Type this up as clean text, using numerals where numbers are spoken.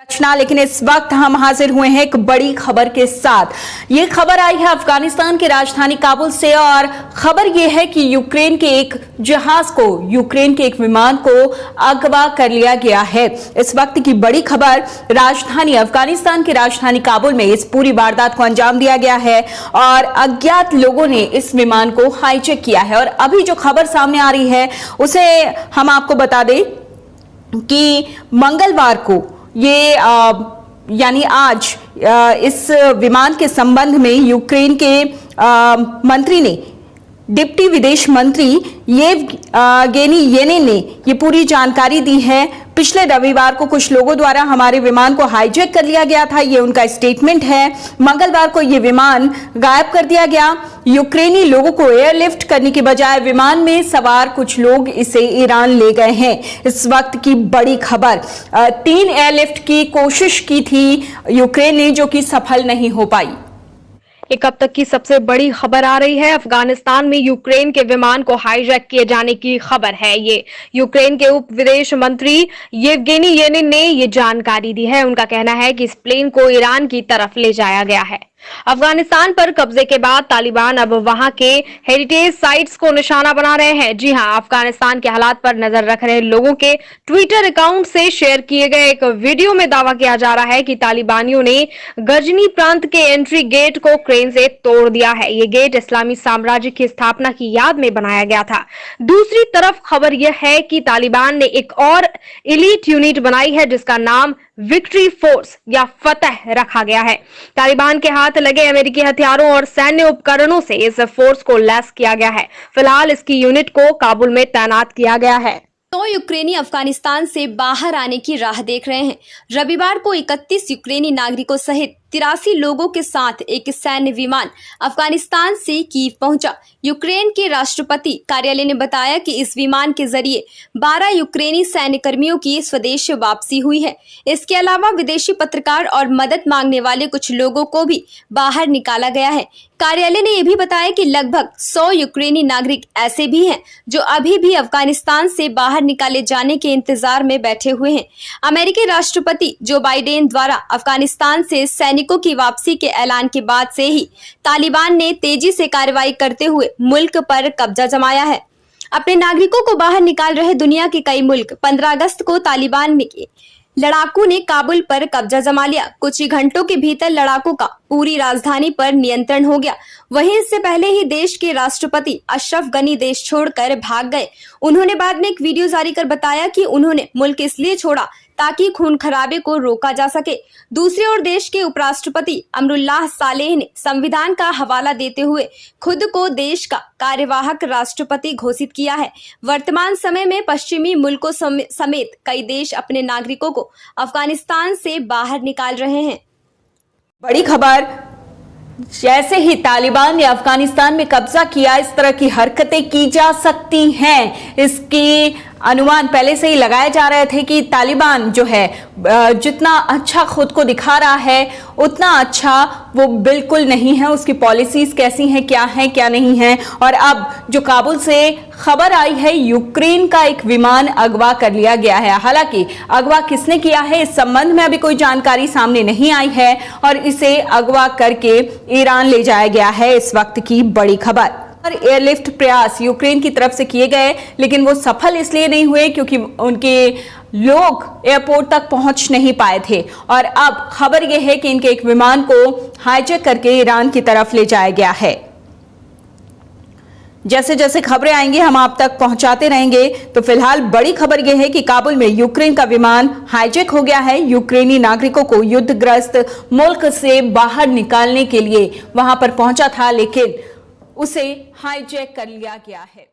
रचना, लेकिन इस वक्त हम हाजिर हुए हैं एक बड़ी खबर के साथ। ये खबर आई है अफगानिस्तान की राजधानी काबुल से और खबर यह है कि यूक्रेन के एक जहाज को, यूक्रेन के एक विमान को अगवा कर लिया गया है। इस वक्त की बड़ी खबर, राजधानी अफगानिस्तान की राजधानी काबुल में इस पूरी वारदात को अंजाम दिया गया है और अज्ञात लोगों ने इस विमान को हाईजैक किया है। और अभी जो खबर सामने आ रही है उसे हम आपको बता दें कि मंगलवार को ये यानी आज इस विमान के संबंध में यूक्रेन के मंत्री ने, डिप्टी विदेश मंत्री येवगेनी येनेन ने ये पूरी जानकारी दी है। पिछले रविवार को कुछ लोगों द्वारा हमारे विमान को हाईजैक कर लिया गया था, ये उनका स्टेटमेंट है। मंगलवार को ये विमान गायब कर दिया गया। यूक्रेनी लोगों को एयरलिफ्ट करने के बजाय विमान में सवार कुछ लोग इसे ईरान ले गए हैं। इस वक्त की बड़ी खबर, 3 एयरलिफ्ट की कोशिश की थी यूक्रेन ने, जो कि सफल नहीं हो पाई। एक अब तक की सबसे बड़ी खबर आ रही है। अफगानिस्तान में यूक्रेन के विमान को हाईजैक किए जाने की खबर है। ये यूक्रेन के उप विदेश मंत्री येवगेनी येनेन ने ये जानकारी दी है। उनका कहना है कि इस प्लेन को ईरान की तरफ ले जाया गया है। अफगानिस्तान पर कब्जे के बाद तालिबान अब वहां के हेरिटेज साइट्स को निशाना बना रहे हैं। जी हां, अफगानिस्तान के हालात पर नजर रख रहे लोगों के ट्विटर अकाउंट से शेयर किए गए एक वीडियो में दावा किया जा रहा है कि तालिबानियों ने गजनी प्रांत के एंट्री गेट को क्रेन से तोड़ दिया है। ये गेट इस्लामी साम्राज्य की स्थापना की याद में बनाया गया था। दूसरी तरफ खबर यह है कि तालिबान ने एक और एलीट यूनिट बनाई है जिसका नाम विक्ट्री फोर्स या फतह रखा गया है। तालिबान के हाथ लगे अमेरिकी हथियारों और सैन्य उपकरणों से इस फोर्स को लैस किया गया है। फिलहाल इसकी यूनिट को काबुल में तैनात किया गया है। तो यूक्रेनी अफगानिस्तान से बाहर आने की राह देख रहे हैं। रविवार को 31 यूक्रेनी नागरिकों सहित 83 लोगों के साथ एक सैन्य विमान अफगानिस्तान से कीव पहुंचा। यूक्रेन के राष्ट्रपति कार्यालय ने बताया कि इस विमान के जरिए 12 यूक्रेनी सैन्य कर्मियों की स्वदेश वापसी हुई है। इसके अलावा विदेशी पत्रकार और मदद मांगने वाले कुछ लोगों को भी बाहर निकाला गया है। कार्यालय ने यह भी बताया कि लगभग 100 यूक्रेनी नागरिक ऐसे भी हैं जो अभी भी अफगानिस्तान से बाहर निकाले जाने के इंतजार में बैठे हुए हैं। अमेरिकी राष्ट्रपति जो बाइडेन द्वारा अफगानिस्तान से सैनिकों की वापसी के ऐलान के बाद से ही तालिबान ने तेजी से कार्रवाई करते हुए मुल्क पर कब्जा जमाया है। अपने नागरिकों को बाहर निकाल रहे दुनिया के कई मुल्क 15 अगस्त को तालिबान में लड़ाकू ने काबुल पर कब्जा जमा लिया। कुछ ही घंटों के भीतर लड़ाकों का पूरी राजधानी पर नियंत्रण हो गया। वहीं इससे पहले ही देश के राष्ट्रपति अशरफ गनी देश छोड़कर भाग गए। उन्होंने बाद में एक वीडियो जारी कर बताया कि उन्होंने मुल्क इसलिए छोड़ा ताकि खून खराबे को रोका जा सके। दूसरी ओर देश के उपराष्ट्रपति अमरुल्लाह सालेह ने संविधान का हवाला देते हुए खुद को देश का कार्यवाहक राष्ट्रपति घोषित किया है। वर्तमान समय में पश्चिमी मुल्कों समेत कई देश अपने नागरिकों को अफगानिस्तान से बाहर निकाल रहे हैं। बड़ी खबर, जैसे ही तालिबान ने अफगानिस्तान में कब्जा किया, इस तरह की हरकतें की जा सकती हैं, इसकी अनुमान पहले से ही लगाए जा रहे थे कि तालिबान जो है जितना अच्छा खुद को दिखा रहा है उतना अच्छा वो बिल्कुल नहीं है। उसकी पॉलिसीज कैसी हैं, क्या नहीं है। और अब जो काबुल से खबर आई है, यूक्रेन का एक विमान अगवा कर लिया गया है। हालांकि अगवा किसने किया है इस संबंध में अभी कोई जानकारी सामने नहीं आई है और इसे अगवा करके ईरान ले जाया गया है। इस वक्त की बड़ी खबर, एयरलिफ्ट प्रयास यूक्रेन की तरफ से किए गए, लेकिन वो सफल इसलिए नहीं हुए क्योंकि उनके लोग एयरपोर्ट तक पहुंच नहीं पाए थे। और अब खबर यह है कि इनके एक विमान को हाईजैक करके ईरान की तरफ ले जाया गया है। जैसे जैसे खबरें आएंगी हम आप तक पहुंचाते रहेंगे। तो फिलहाल बड़ी खबर यह है कि काबुल में यूक्रेन का विमान हाईजैक हो गया है। यूक्रेनी नागरिकों को युद्धग्रस्त मुल्क से बाहर निकालने के लिए वहां पर पहुंचा था, लेकिन उसे हाईजैक कर लिया गया है।